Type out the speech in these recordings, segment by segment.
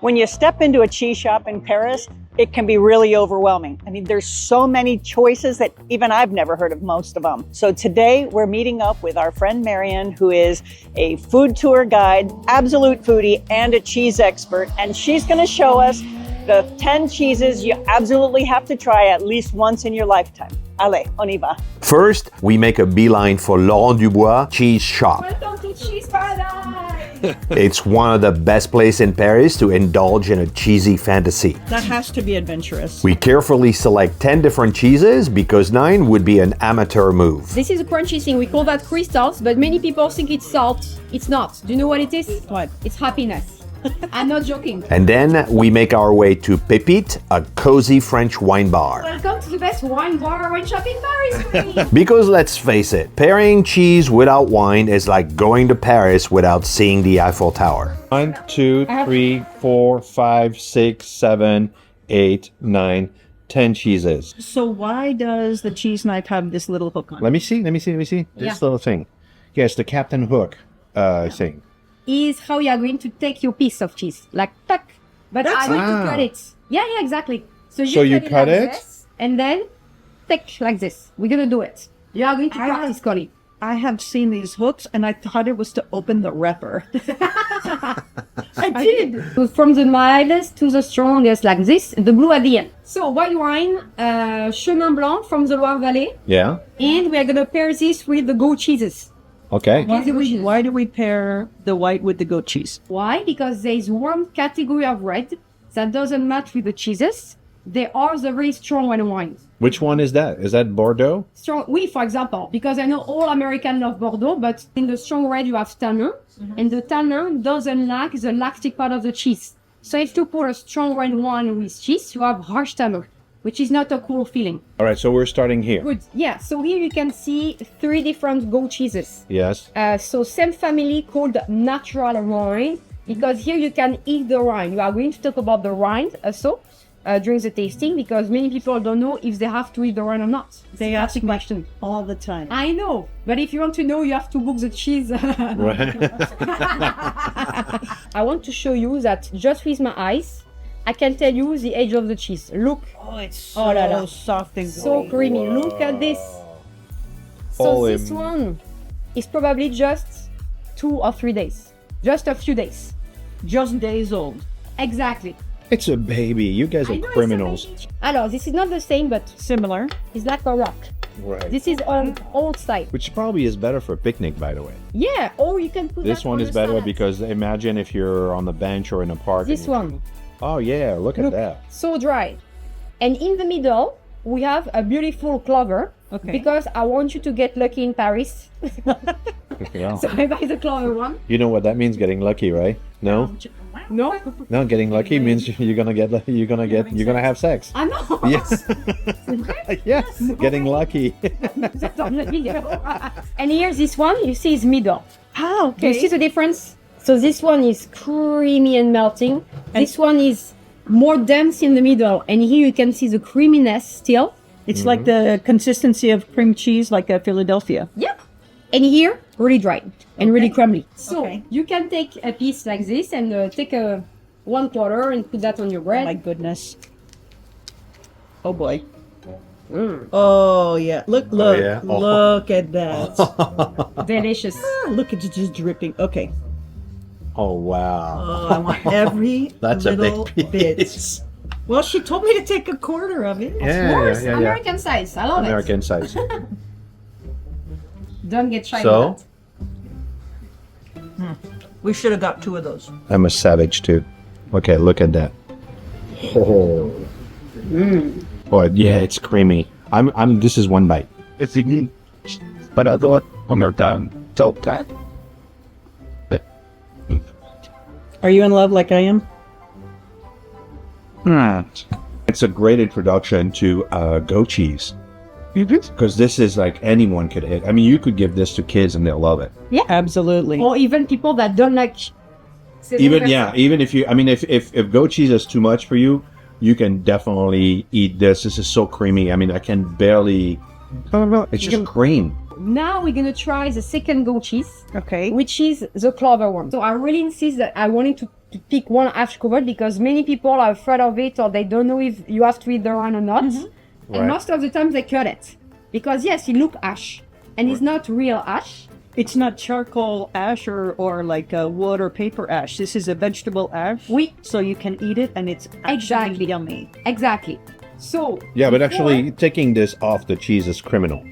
When you step into a cheese shop in Paris, it can be really overwhelming. I mean, there's so many choices that even I've never heard of most of them. So today we're meeting up with our friend Marion, who is a food tour guide, absolute foodie, and a cheese expert. And she's going to show us the 10 cheeses you absolutely have to try at least once in your lifetime. Allez, on y va. First, we make a beeline for Laurent Dubois cheese shop. Welcome to Cheese Paradise! It's one of the best places in Paris to indulge in a cheesy fantasy. That has to be adventurous. We carefully select 10 different cheeses because 9 would be an amateur move. This is a crunchy thing. We call that crystals, but many people think it's salt. It's not. Do you know what it is? What? It's happiness. I'm not joking. And then we make our way to Pepites, a cozy French wine bar. Welcome to the best wine bar and wine shop in Paris. Because let's face it, pairing cheese without wine is like going to Paris without seeing the Eiffel Tower. 1, 2, 3, 4, 5, 6, 7, 8, 9, 10 cheeses. So why does the cheese knife have this little hook on it? Let me see. This little thing. Yes, the Captain Hook thing. Is how you are going to take your piece of cheese, like tuck. But I'm going to cut it. Yeah, exactly. So you cut it like this, and then take like this. We're gonna do it. You are going to practice, Collie. I have seen these hooks and I thought it was to open the wrapper. I did. So from the mildest to the strongest, like this, the blue at the end. So white wine, Chenin Blanc from the Loire Valley, Yeah. and we are gonna pair this with the goat cheeses. Okay. Why do we pair the white with the goat cheese? Why? Because there is one category of red that doesn't match with the cheeses. They are the very strong red wines. Which one is that? Is that Bordeaux? Strong, for example, because I know all Americans love Bordeaux, but in the strong red you have tannin, and the tannin doesn't lack the lactic part of the cheese. So if you pour a strong red wine with cheese, you have harsh tannin, which is not a cool feeling. All right, so we're starting here. Good. Yeah. So here you can see 3 different goat cheeses. Yes. So same family called natural wine, because here you can eat the rind. You are going to talk about the rind also during the tasting, because many people don't know if they have to eat the rind or not. They ask me question all the time. I know, but if you want to know, you have to book the cheese. Right. I want to show you that just with my eyes, I can tell you the age of the cheese. Look. Oh, it's so soft and So creamy. Look at this. So this one is probably just 2 or 3 days. Just a few days. just days old. Exactly. It's a baby. You guys I are know it's criminals. a baby. Alors, this is not the same, but Similar. it's like a rock. Right. This is on old style. Which probably is better for a picnic, by the way. Yeah, or you can put This that one on is a better salad. because imagine if you're on the bench or in a park. This one. Oh, yeah. Look at that. So dry. And in the middle, we have a beautiful clover. Okay. Because I want you to get lucky in Paris. Yeah. So I buy the clover one. You know what that means, getting lucky, right? No? No? No, getting lucky means you're gonna have sex. I know. Yes. Yes. Getting lucky. And here, this one, you see, is middle. Ah, Do you see the difference? So this one is creamy and melting. This one is more dense in the middle. And here you can see the creaminess still. It's like the consistency of cream cheese, like a Philadelphia. Yep. And here, really dry and really crumbly. So Okay. you can take a piece like this and take a 1/4 and put that on your bread. My goodness. Oh boy. Oh yeah. Look, yeah? Oh. look at that. Delicious. Look at it just dripping. Okay. Oh, wow. Oh, I want every That's a little big bit. piece. Well, she told me to take a quarter of it. Yeah, Of course, yeah. American size. I love American size. it. Don't get shy So? with We should have got 2 of those. I'm a savage too. Okay, look at that. Oh. Boy, yeah, it's creamy. This is one bite. It's easy, but I thought on your tongue, so that. Are you in love like I am? It's a great introduction to goat cheese. Because this is like anyone could hit. I mean, you could give this to kids and they'll love it. Absolutely. Or even people that don't like. Even if you, I mean, if goat cheese is too much for you, you can definitely eat this. This is so creamy. I mean, I can barely. It's just cream. now we're gonna try the second goat cheese, Okay. which is the clover one. So I really insist that I wanted to pick one ash covered because many people are afraid of it or they don't know if you have to eat the rind or not. And Right. most of the time they cut it. Because yes, it looks ash. And it's not real ash. It's not charcoal ash or like wood or paper ash. This is a vegetable ash. Oui. So you can eat it and it's actually Exactly. yummy. Exactly. So Yeah, but before- actually taking this off the cheese is criminal.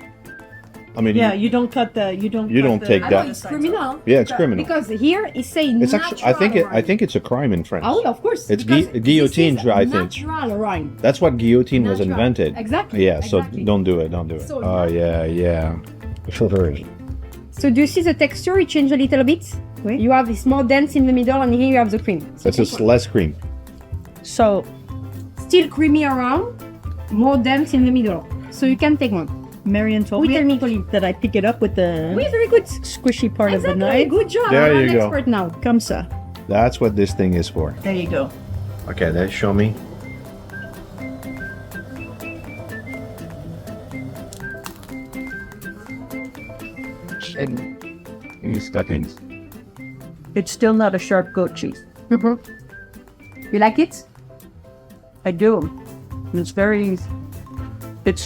I mean, Yeah, you don't cut the You cut don't the- take I that. know it's criminal. Yeah, it's criminal. Because here it say It's natural actually, I rind. think it's a crime in France. Oh, of course. It's because guillotine, this is I think. Natural rind. That's what guillotine was Natural. invented. Exactly. Yeah, so Exactly. don't do it. Don't do it. So Oh yeah, yeah. So do you see the texture? It changed a little bit. Oui. You have this more dense in the middle, and here you have the cream. So That's just less cream. So still creamy around, more dense in the middle. So you can take one. Marion told Oui, me tell me, Colin. that I pick it up with the Oui, very good. squishy part of the Exactly. knife. Good job. There I'm you an go. expert now. Comme ça. That's what this thing is for. There you go. Okay, then show me. It's still not a sharp goat cheese. You like it? I do. It's very. It's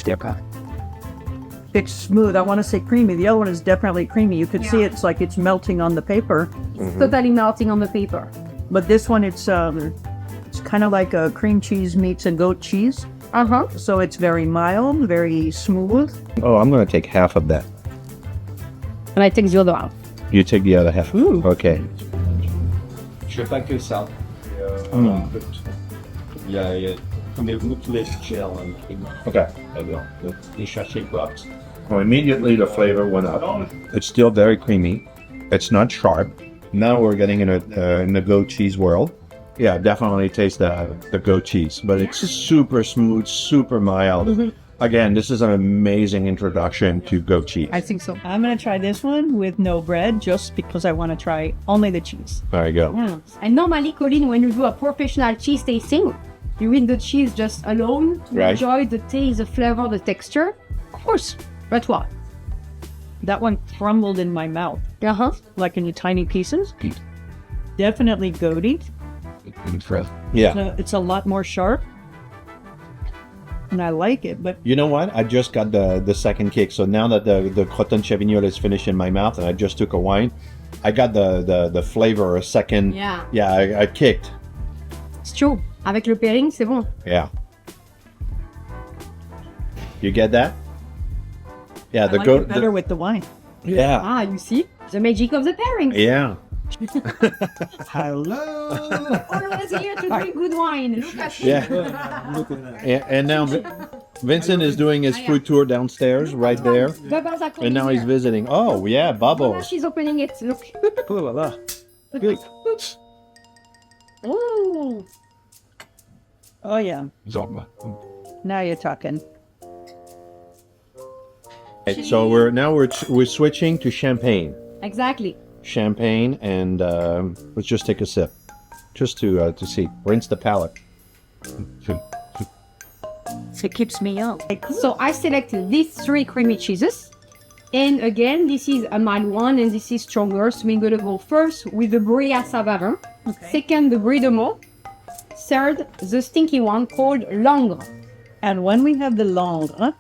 smooth. I want to say creamy. The other one is definitely creamy. You could see Yeah. it's like it's melting on the paper. It's totally melting on the paper. But this one, it's kind of like a cream cheese meets a goat cheese. Uh-huh. So it's very mild, very smooth. Oh, I'm gonna take half of that. And I take the other half. You take the other half. Ooh. Okay. Je fais pas que ça. Il y a comme des bouts de gel. Okay. Les chercher quoi. Well, immediately the flavor went up. It's still very creamy. It's not sharp. Now we're getting in the goat cheese world. Yeah, definitely taste the goat cheese, but it's super smooth, super mild. Again, this is an amazing introduction to goat cheese. I think so. I'm going to try this one with no bread just because I want to try only the cheese. There you go. Yeah. And normally, Colin, when you do a professional cheese tasting, you eat the cheese just alone to Right. enjoy the taste, the flavor, the texture. Of course. But what? That one crumbled in my mouth, Uh-huh. like in tiny pieces. Definitely goaty. Yeah. It's a lot more sharp. And I like it, but You know what? I just got the second kick. So now that the Crottin Chavignol is finished in my mouth and I just took a wine, I got the flavor a second. Yeah. Yeah, I kicked. It's true. Avec le pairing, c'est bon. Yeah. You get that? Yeah, I the like goat. it better with the wine. Yeah. Ah, you see? The magic of the pairing. Yeah. Always here to drink good wine. Look at Yeah. And now Vincent is doing his food tour downstairs right there. Bubbles are And now he's visiting. Oh, yeah, bubbles. She's opening it. Look. Good. Oh. Oh, yeah. Now you're talking. So we're switching to champagne. Exactly. Champagne, and let's just take a sip, just to see. Rinse the palate. It keeps me up. So I selected these 3 creamy cheeses. And again, this is a mild one and this is stronger. So we're going to go first with the Brillat-Savarin. Okay. Second, the Brie de Meaux. Third, the stinky one called Langres. And when we have the Langres,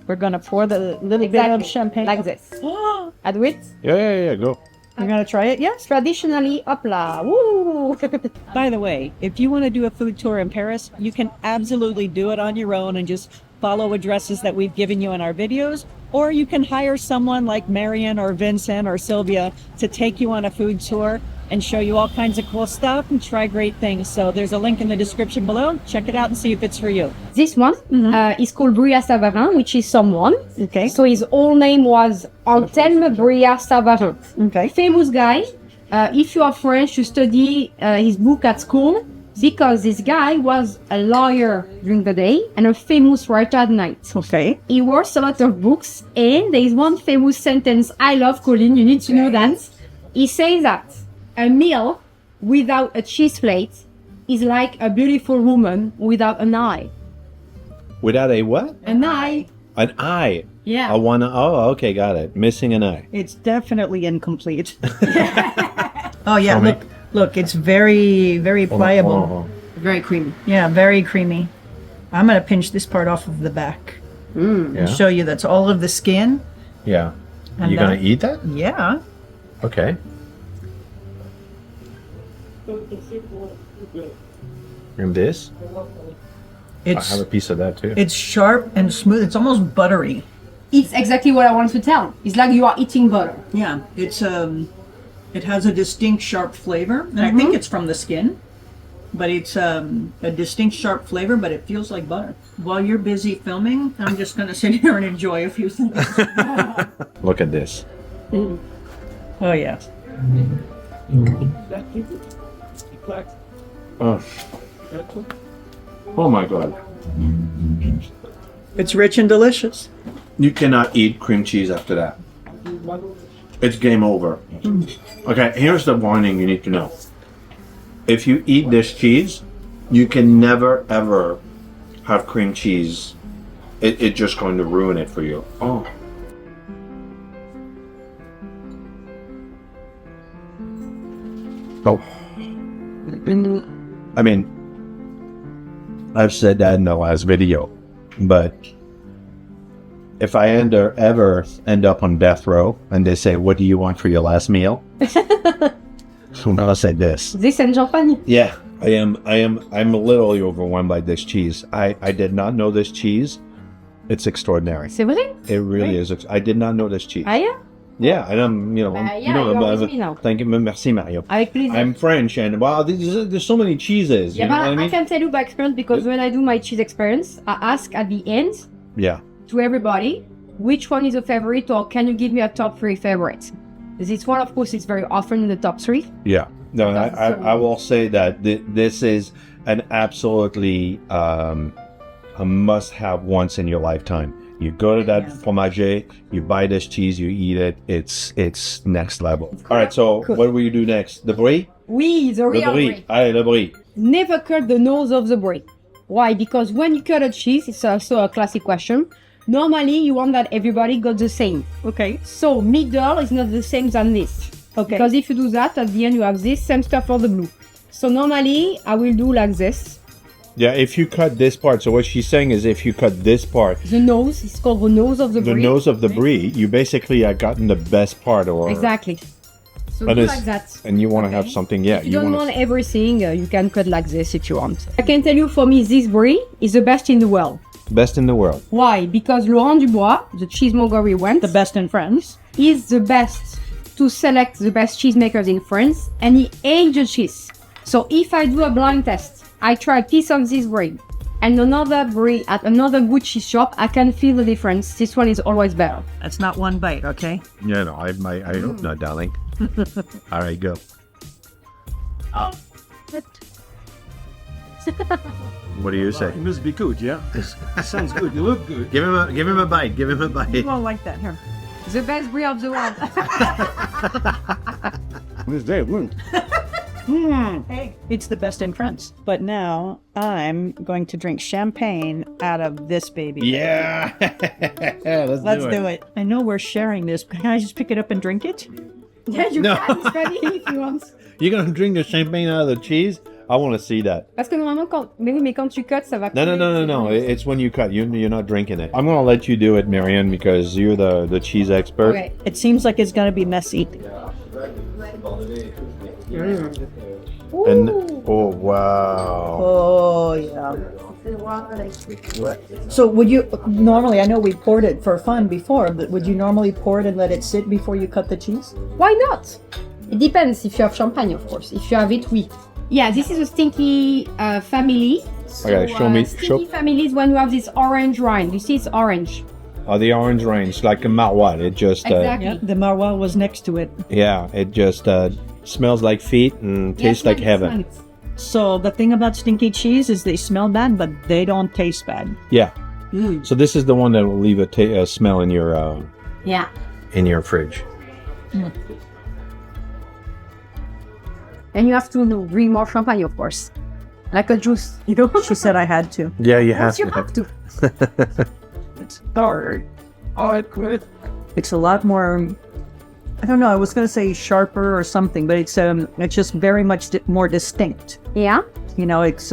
we're going to pour the little bit of champagne. Like this. I do it. Yeah, go. You're going to try it? Yes. Traditionally, hop la. Woo! By the way, if you want to do a food tour in Paris, you can absolutely do it on your own and just follow addresses that we've given you in our videos. Or you can hire someone like Marion or Vincent or Sylvia to take you on a food tour and show you all kinds of cool stuff and try great things. So there's a link in the description below. Check it out and see if it's for you. This one is called Brillat-Savarin, which is someone. Okay. So his whole name was Anselme Brillat-Savarin. Okay. Famous guy. If you are French, you study his book at school because this guy was a lawyer during the day and a famous writer at night. Okay. He wrote a lot of books, and there is one famous sentence I love, Colin, you need to know that. He says that a meal without a cheese plate is like a beautiful woman without an eye. Without a what? An eye. An eye. Yeah. Oh, okay, got it. Missing an eye. It's definitely incomplete. Oh yeah, Show me. look, it's very, very pliable. Very creamy. Yeah, very creamy. I'm gonna pinch this part off of the back Yeah. and show you that's all of the skin. Yeah. And, You gonna eat that? Yeah. Okay. And this? I It's have a piece of that too. it's sharp and smooth. It's almost buttery. It's exactly what I want to tell. It's like you are eating butter. Yeah, it's it has a distinct sharp flavor, and I think it's from the skin. But it's a distinct sharp flavor, but it feels like butter. While you're busy filming, I'm just gonna sit here and enjoy a few things. Look at this. Oh yeah. Oh. Oh my god. It's rich and delicious. You cannot eat cream cheese after that. It's game over. Okay, here's the warning you need to know. If you eat this cheese, you can never ever have cream cheese. It's just going to ruin it for you. Oh. Oh. I mean, I've said that in the last video, but if I ever end up on death row and they say, "What do you want for your last meal?" I'll say this. This and champagne. Yeah, I'm a little overwhelmed by this cheese. I did not know this cheese. It's extraordinary. C'est vrai? It really is. I did not know this cheese. Ah yeah? Yeah, and I'm, yeah, you're with me now. Thank you, merci Mario. Avec plaisir. I'm French, and wow, there's so many cheeses. Yeah, You know but what I I mean? can tell you by experience because when I do my cheese experience, I ask at the end Yeah. to everybody which one is a favorite or can you give me a top 3 favorite? This one, of course, is very often in the top 3. Yeah. No, That's I will say that this is an absolutely a must-have once in your lifetime. You go to that fromager, you buy this cheese, you eat it. It's next level. All right, so what will you do next? The brie? Oui, the Le real brie. brie. Allez, le brie. Never cut the nose of the brie. Why? Because when you cut a cheese, it's also a classic question. Normally, you want that everybody got the same. Okay. So middle is not the same than this. Okay. Because if you do that, at the end you have this same stuff for the blue. So normally, I will do like this. Yeah, if you cut this part, so what she's saying is if you cut this part, The nose is called the nose of the the brie. nose of the brie, you basically have gotten the best part, or Exactly. So But do it's- like that. and you want to have something. Yeah, If you don't wanna- want everything, you can cut like this if you want. I can tell you, for me, this brie is the best in the world. best in the world. Why? Because Laurent Dubois, the cheesemonger we went, The best in France. is the best to select the best cheesemakers in France, and he aged the cheese. So if I do a blind test, I try a piece of this brie and another brie at another good cheese shop, I can feel the difference. This one is always better. That's not one bite, okay? Yeah, no, I hope not, darling. All right, go. What do you say? It must be good, yeah? Sounds good. You look good. Give him a bite. Give him a bite. You won't like that. Here. The best brie of the world. This day, wouldn't. Hey, it's the best in France. But now I'm going to drink champagne out of this baby. Yeah. Let's do it. I know we're sharing this. Can I just pick it up and drink it? Yeah, you No. can. It's ready if you want. You're gonna drink the champagne out of the cheese? I want to see that. Parce que normalement, mais quand tu cuts, ça va. No. It's when you cut. You're not drinking it. I'm gonna let you do it, Marianne, because you're the cheese expert. Okay. It seems like it's going to be messy. And oh wow. Oh, yeah. So would you normally, I know we poured it for fun before, but would you normally pour it and let it sit before you cut the cheese? Why not? It depends if you have champagne, of course. If you have it, oui. Yeah, this is a stinky family. So, Okay, show me- Stinky family is when you have this orange rind. You see, it's orange. The orange range, like a maroilles. It just Exactly. Yeah, the maroilles was next to it. it just smells like feet and tastes like heaven. So the thing about stinky cheese is they smell bad, but they don't taste bad. Yeah. So this is the one that will leave a smell in your Yeah. fridge. And you have to drink more champagne, of course. Like a juice, you know? She said I had to. Yeah, you Yes, you have to. different. It's a lot more, I don't know, I was going to say sharper or something, but it's just very much more distinct. Yeah. You know, it's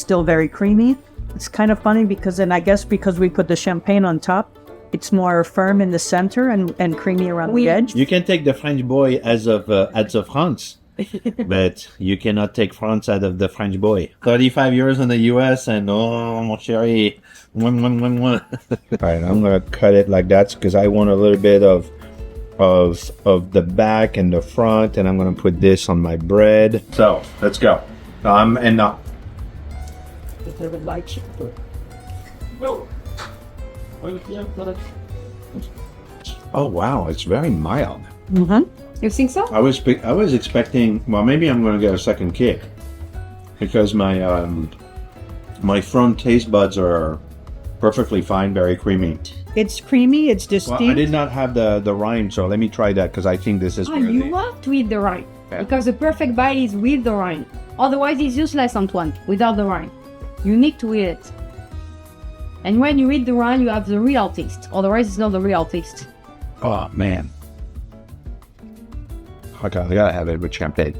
still very creamy. It's kind of funny because then I guess because we put the champagne on top, it's more firm in the center and creamy around the edge. You can take the French boy as of France, but you cannot take France out of the French boy. 35 years in the U.S. and oh, mon chéri. All right, I'm gonna cut it like that because I want a little bit of the back and the front, and I'm gonna put this on my bread. So let's go. Oh wow, it's very mild. You think so? I was expecting. Well, maybe I'm going to get a second kick because my front taste buds are perfectly fine, very creamy. It's creamy, it's distinct. Well, I did not have the rind, so let me try that because I think this is. You have to eat the rind because the perfect bite is with the rind. Otherwise, it's useless, Antoine, without the rind. You need to eat it. And when you eat the rind, you have the real taste. Otherwise, it's not the real taste. Oh, man. I gotta have it with champagne.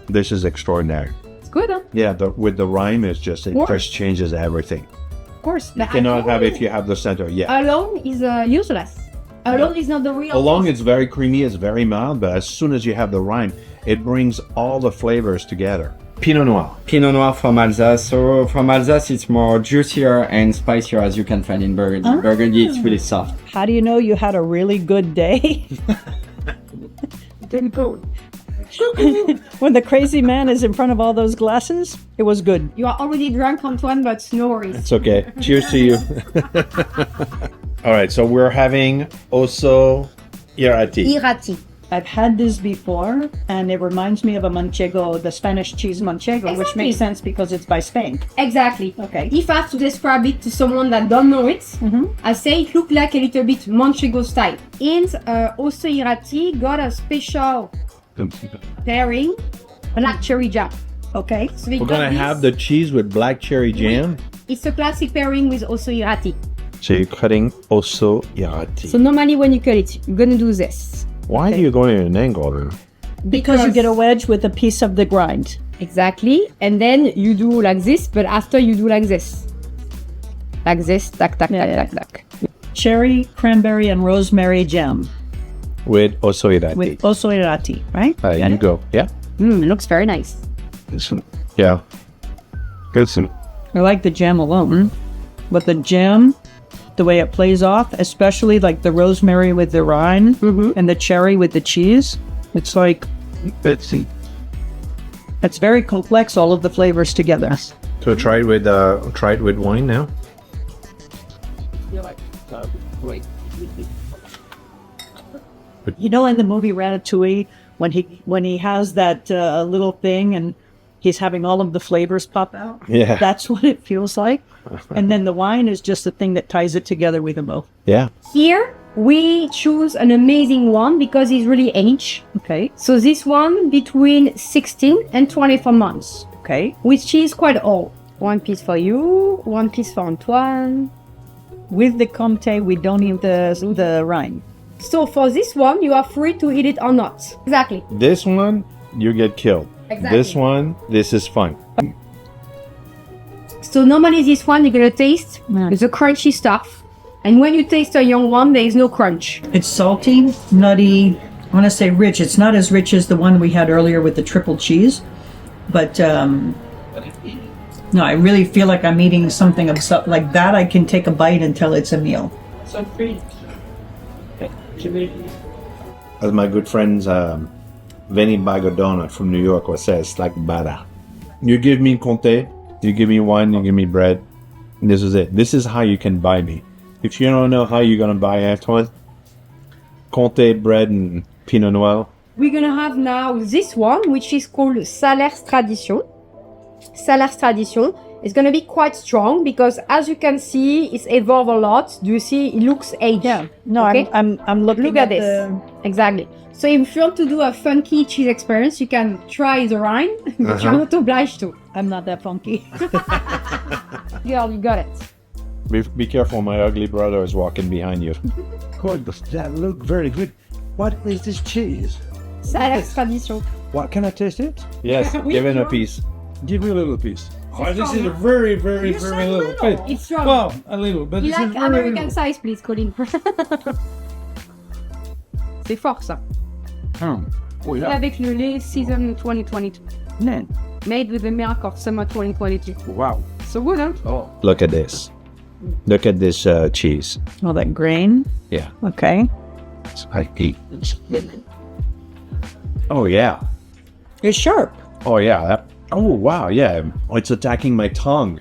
This is extraordinary. It's good, huh? Yeah, with the rind, it just changes everything. Of course. You cannot have it if you have the center. Yeah. Alone is useless. Alone is not the real Along, taste. it's very creamy, it's very mild, but as soon as you have the rind, it brings all the flavors together. Pinot Noir. Pinot Noir from Alsace. So from Alsace, it's more juicier and spicier as you can find in Burgundy. Burgundy, it's really soft. How do you know you had a really good day? When the crazy man is in front of all those glasses, it was good. You are already drunk, Antoine, but no worries. It's okay. Cheers to you. All right, so we're having Ossau-Iraty. Iraty. I've had this before, and it reminds me of a manchego, the Spanish cheese manchego, which makes sense because it's by Spain. Exactly. Okay. If I have to describe it to someone that don't know it, I say it look like a little bit manchego style. And Ossau-Iraty got a special pairing, black cherry jam. Okay. So we We're got going to this. have the cheese with black cherry jam. It's a classic pairing with Ossau-Iraty. So you're cutting Ossau-Iraty. So normally when you cut it, you're gonna do this. Why do you go in an angle then? Because you get a wedge with a piece of the grind. Exactly. And then you do like this, but after you do like this. Like this, tac, tac, tac, tac, tac. Cherry, cranberry, and rosemary jam With Ossau-Iraty. with Ossau-Iraty, right? You go. Yeah? It looks very nice. Yeah. Listen. I like the jam alone, but the jam, the way it plays off, especially like the rosemary with the rind and the cherry with the cheese, it's like, it's very complex, all of the flavors together. So try it with wine now. You know, in the movie Ratatouille, when he has that little thing and he's having all of the flavors pop out? Yeah. That's what it feels like. And then the wine is just the thing that ties it together with them both. Yeah. Here, we choose an amazing one because it's really aged. Okay. So this one between 16 and 24 months, Okay. which is quite old. One piece for you, one piece for Antoine. With the Comté, we don't eat the rind. So for this one, you are free to eat it or not. Exactly. This one, you get killed. Exactly. This one, this is fun. So normally this one you're gonna taste the crunchy stuff. And when you taste a young one, there is no crunch. It's salty, nutty, I want to say rich. It's not as rich as the one we had earlier with the triple cheese. But no, I really feel like I'm eating something of like that. I can take a bite until it's a meal. As my good friends, Vinny Bag of Donut from New York would say, it's like butter. You give me Comté, you give me wine, you give me bread. This is it. This is how you can buy me. If you don't know how you're going to buy Antoine, Comté, bread, and Pinot Noir. We're gonna have now this one, which is called Salers Tradition. Salers Tradition is gonna be quite strong because, as you can see, it's evolved a lot. Do you see? It looks aged. Yeah. No, Okay. I'm looking Look at this. Exactly. So if you want to do a funky cheese experience, you can try the rind, but you're not obliged to. I'm not that funky. Girl, you got it. Be careful, my ugly brother is walking behind you. God, that look very good. What is this cheese? C'est à l'extradition. What, can I taste it? Yes, give it a piece. Give me a little piece. Oh, this is a very, very, very little bit. It's strong. Well, a little, but You this is like very American little. size, please, Colin. C'est fort, ça. Oh, Et yeah. avec le lait season 2022. Man. Made with the milk of summer 2022. Wow. So good, huh? Oh, Look at this. Look at this cheese. Oh, that grain. Yeah. Okay. I eat. Oh yeah. It's sharp. Oh yeah. Oh wow. Yeah. It's attacking my tongue,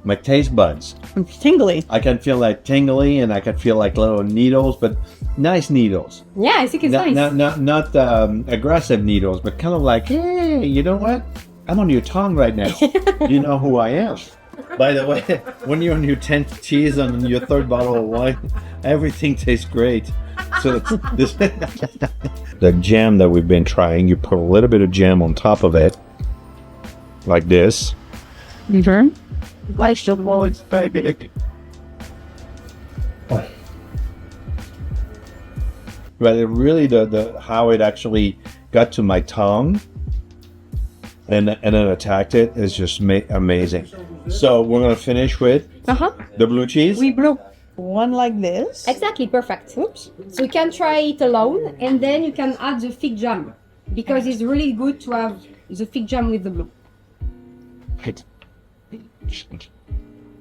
my taste buds. It's tingly. I can feel like tingly, and I can feel like little needles, but nice needles. Yeah, I think it's Not nice. not aggressive needles, but kind of like, hey, you know what? I'm on your tongue right now. You know who I am. By the way, when you're on your 10th cheese and your 3rd bottle of wine, everything tastes great. So this the jam that we've been trying, you put a little bit of jam on top of it, like this. Mm-hmm. like the world's baby. But it really, the how it actually got to my tongue and then attacked it is just amazing. So we're gonna finish with the blue cheese. We blew one like this. Exactly, perfect. Oops. So you can try it alone, and then you can add the fig jam, because it's really good to have the fig jam with the blue.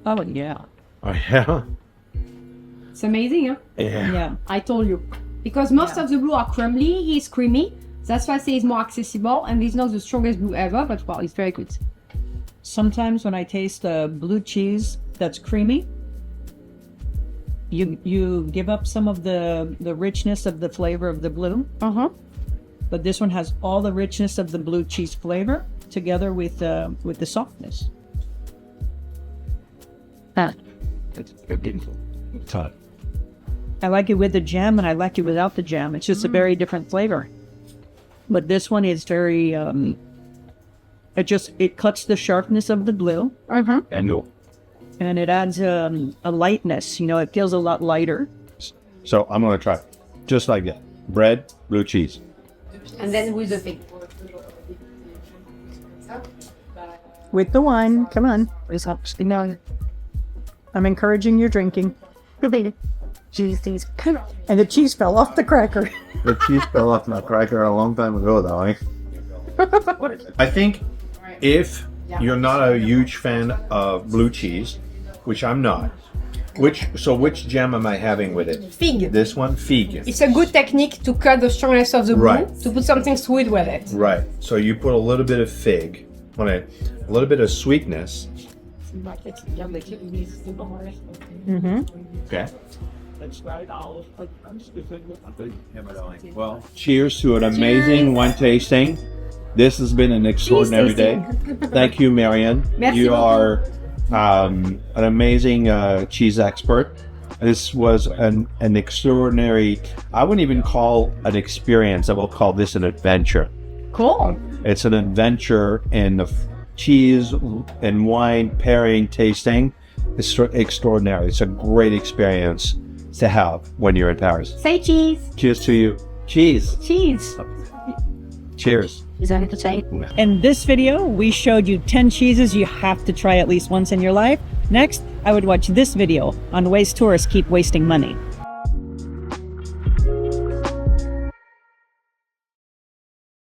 Oh, yeah. Oh yeah. It's amazing, huh? Yeah. Yeah. I told you. Because most of the blue are crumbly, he's creamy. That's why I say it's more accessible, and it's not the strongest blue ever, but well, it's very good. Sometimes when I taste blue cheese that's creamy, you give up some of the richness of the flavor of the blue. But this one has all the richness of the blue cheese flavor together with the softness. Todd. I like it with the jam, and I like it without the jam. It's just a very different flavor. But this one is very. It cuts the sharpness of the blue, and it adds a lightness. You know, it feels a lot lighter. So I'm gonna try, just like that. Bread, blue cheese. And then with the fig. With the wine, come on. I'm encouraging your drinking. And the cheese fell off the cracker. The cheese fell off my cracker a long time ago, though. Eh? I think if you're not a huge fan of blue cheese, which I'm not, which jam am I having with it? Fig. This one, fig. It's a good technique to cut the strongness of the blue, Right. to put something sweet with it. Right. So you put a little bit of fig on it, a little bit of sweetness. Okay. Well, cheers to an amazing wine tasting. This has been an extraordinary day. Thank you, Marianne. Merci you beaucoup. are an amazing cheese expert. This was an extraordinary, I wouldn't even call an experience, I will call this an adventure. Cool. It's an adventure in the cheese and wine pairing tasting. It's extraordinary. It's a great experience to have when you're in Paris. Say cheese. Cheers to you. Cheese. Cheese. Cheers. Is that to say? In this video, we showed you 10 cheeses you have to try at least once in your life. Next, I would watch this video on ways tourists keep wasting money.